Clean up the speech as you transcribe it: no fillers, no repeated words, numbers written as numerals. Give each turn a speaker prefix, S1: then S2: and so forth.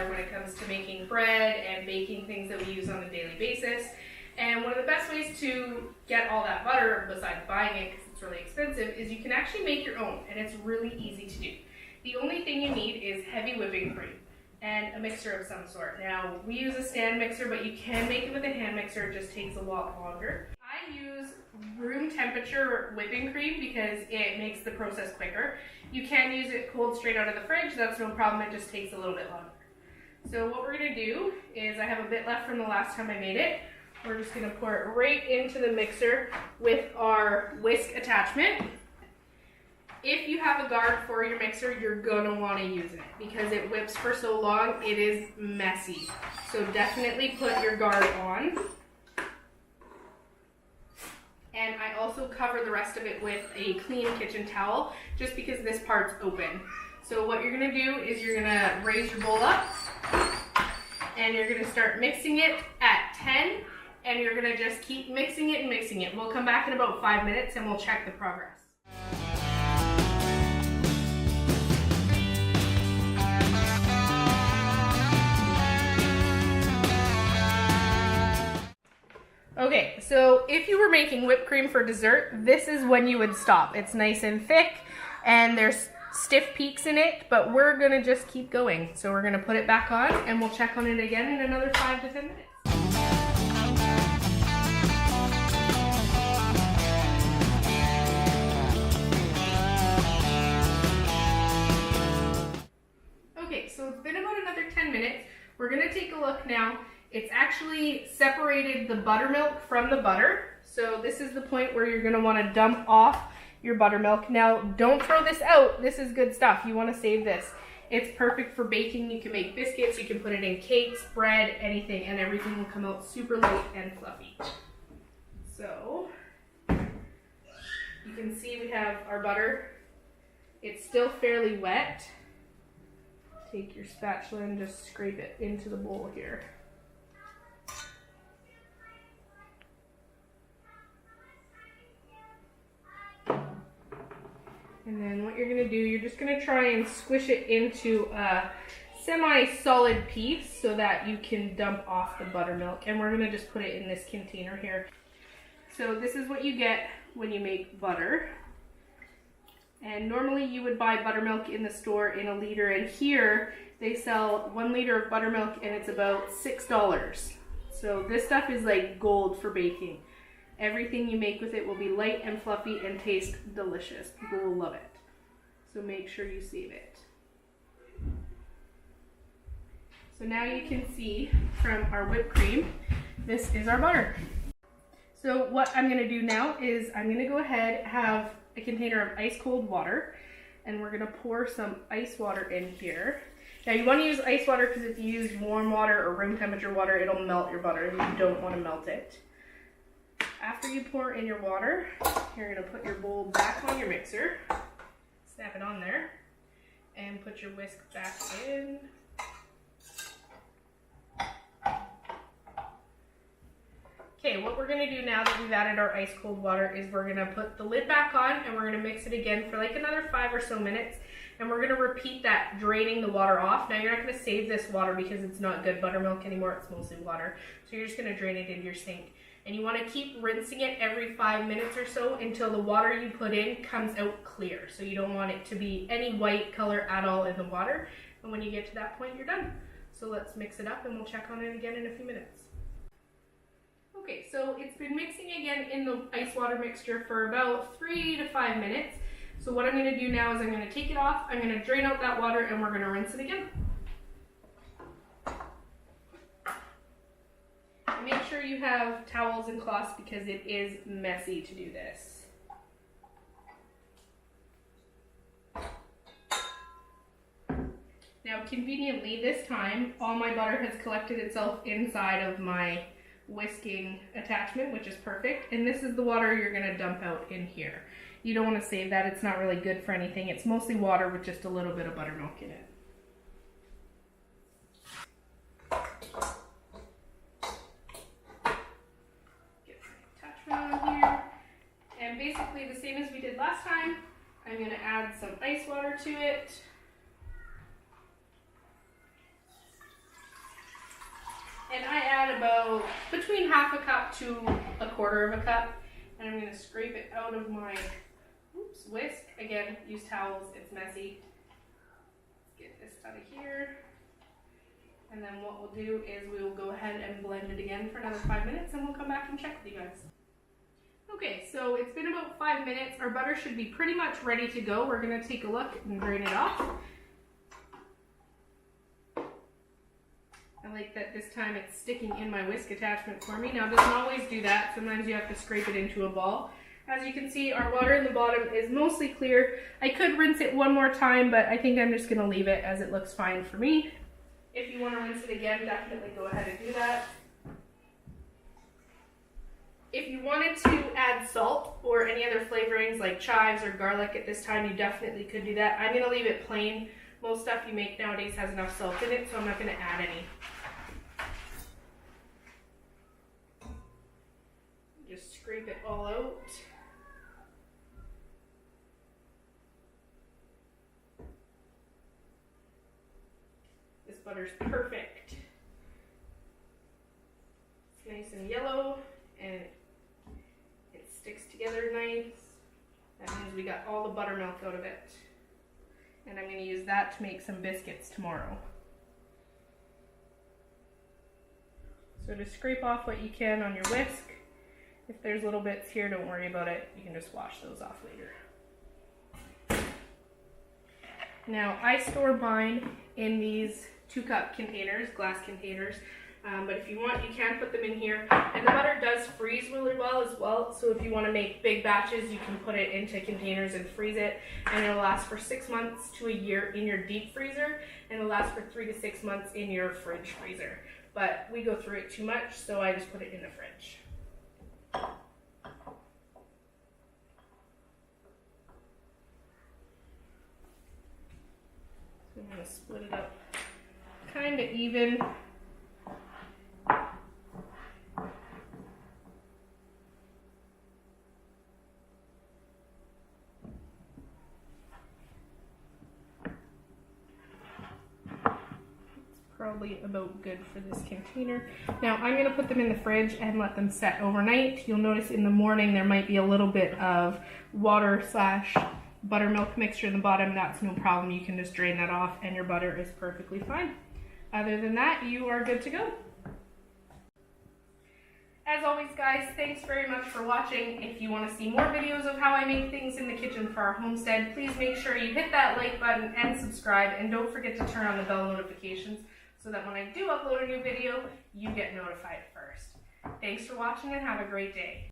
S1: butter when it comes to making bread and baking things that we use on a daily basis. And one of the best ways to get all that butter, besides buying it because it's really expensive, is you can actually make your own, and it's really easy to do. The only thing you need is heavy whipping cream and a mixer of some sort. Now, we use a stand mixer, but you can make it with a hand mixer. It just takes a lot longer. I use room temperature whipping cream because it makes the process quicker. You can use it cold straight out of the fridge. That's no problem. It just takes a little bit longer. So what we're going to do is, I have a bit left from the last time I made it. We're just going to pour it right into the mixer with our whisk attachment. If you have a guard for your mixer, you're going to want to use it because it whips for so long, it is messy. So definitely put your guard on. And I also cover the rest of it with a clean kitchen towel just because this part's open. So what you're going to do is you're going to raise your bowl up and you're going to start mixing it at 10, and you're going to just keep mixing it and mixing it. We'll come back in about 5 minutes and we'll check the progress. Okay, so if you were making whipped cream for dessert, this is when you would stop. It's nice and thick and there's stiff peaks in it, but we're gonna just keep going. So we're gonna put it back on and we'll check on it again in another 5 to 10 minutes. Okay, so it's been about another 10 minutes. We're gonna take a look now. It's actually separated the buttermilk from the butter. So this is the point where you're gonna wanna dump off your buttermilk. Now, don't throw this out. This is good stuff. You wanna save this. It's perfect for baking. You can make biscuits, you can put it in cakes, bread, anything, and everything will come out super light and fluffy. So, you can see we have our butter. It's still fairly wet. Take your spatula and just scrape it into the bowl here. And then what you're going to do, you're just going to try and squish it into a semi-solid piece so that you can dump off the buttermilk. And we're going to just put it in this container here. So this is what you get when you make butter. And normally you would buy buttermilk in the store in a liter, and here they sell 1 liter of buttermilk and it's about $6. So this stuff is like gold for baking. Everything you make with it will be light and fluffy and taste delicious. People will love it. So make sure you save it. So now you can see from our whipped cream, this is our butter. So what I'm gonna do now is I'm gonna go ahead, have a container of ice cold water, and we're gonna pour some ice water in here. Now you wanna use ice water because if you use warm water or room temperature water, it'll melt your butter and you don't wanna melt it. After you pour in your water, you're going to put your bowl back on your mixer, snap it on there, and put your whisk back in. Okay, what we're going to do now that we've added our ice cold water is we're going to put the lid back on and we're going to mix it again for like another 5 or so minutes, and we're going to repeat that, draining the water off. Now you're not going to save this water because it's not good buttermilk anymore, it's mostly water. So you're just going to drain it into your sink. And you want to keep rinsing it every 5 minutes or so until the water you put in comes out clear. So you don't want it to be any white color at all in the water. And when you get to that point, you're done. So let's mix it up and we'll check on it again in a few minutes. Okay, so it's been mixing again in the ice water mixture for about 3 to 5 minutes. So what I'm going to do now is I'm going to take it off, I'm going to drain out that water, and we're going to rinse it again. Make sure you have towels and cloths because it is messy to do this. Now conveniently this time, all my butter has collected itself inside of my whisking attachment, which is perfect. And this is the water you're going to dump out in here. You don't want to save that, it's not really good for anything. It's mostly water with just a little bit of buttermilk in it. On here, and basically the same as we did last time, I'm going to add some ice water to it. about between half a cup to a quarter of a cup. And I'm going to scrape it out of my whisk. Again, use towels, it's messy. Let's get this out of here. And then what we'll do is we will go ahead and blend it again for another 5 minutes, and we'll come back and check with you guys. Okay, so it's been about 5 minutes. Our butter should be pretty much ready to go. We're going to take a look and drain it off. I like that this time it's sticking in my whisk attachment for me. Now it doesn't always do that. Sometimes you have to scrape it into a ball. As you can see, our water in the bottom is mostly clear. I could rinse it one more time, but I think I'm just going to leave it as it looks fine for me. If you want to rinse it again, definitely go ahead and do that. If you wanted to add salt or any other flavorings like chives or garlic at this time, you definitely could do that. I'm going to leave it plain. Most stuff you make nowadays has enough salt in it, so I'm not going to add any. Just scrape it all out. This butter's perfect. It's nice and yellow, and it sticks together nice. That means we got all the buttermilk out of it. And I'm going to use that to make some biscuits tomorrow. So just scrape off what you can on your whisk. If there's little bits here, don't worry about it. You can just wash those off later. Now, I store mine in these 2-cup containers, glass containers. But if you want, you can put them in here. And the butter does freeze really well as well. So if you want to make big batches, you can put it into containers and freeze it. And it'll last for 6 months to a year in your deep freezer. And it'll last for 3 to 6 months in your fridge freezer. But we go through it too much, so I just put it in the fridge. So I'm going to split it up kind of even. Probably about good for this container. Now I'm going to put them in the fridge and let them set overnight. You'll notice in the morning there might be a little bit of water / buttermilk mixture in the bottom. That's no problem. You can just drain that off and your butter is perfectly fine. Other than that, you are good to go. As always, guys, thanks very much for watching. If you want to see more videos of how I make things in the kitchen for our homestead, please make sure you hit that like button and subscribe, and don't forget to turn on the bell notifications so that when I do upload a new video, you get notified first. Thanks for watching and have a great day.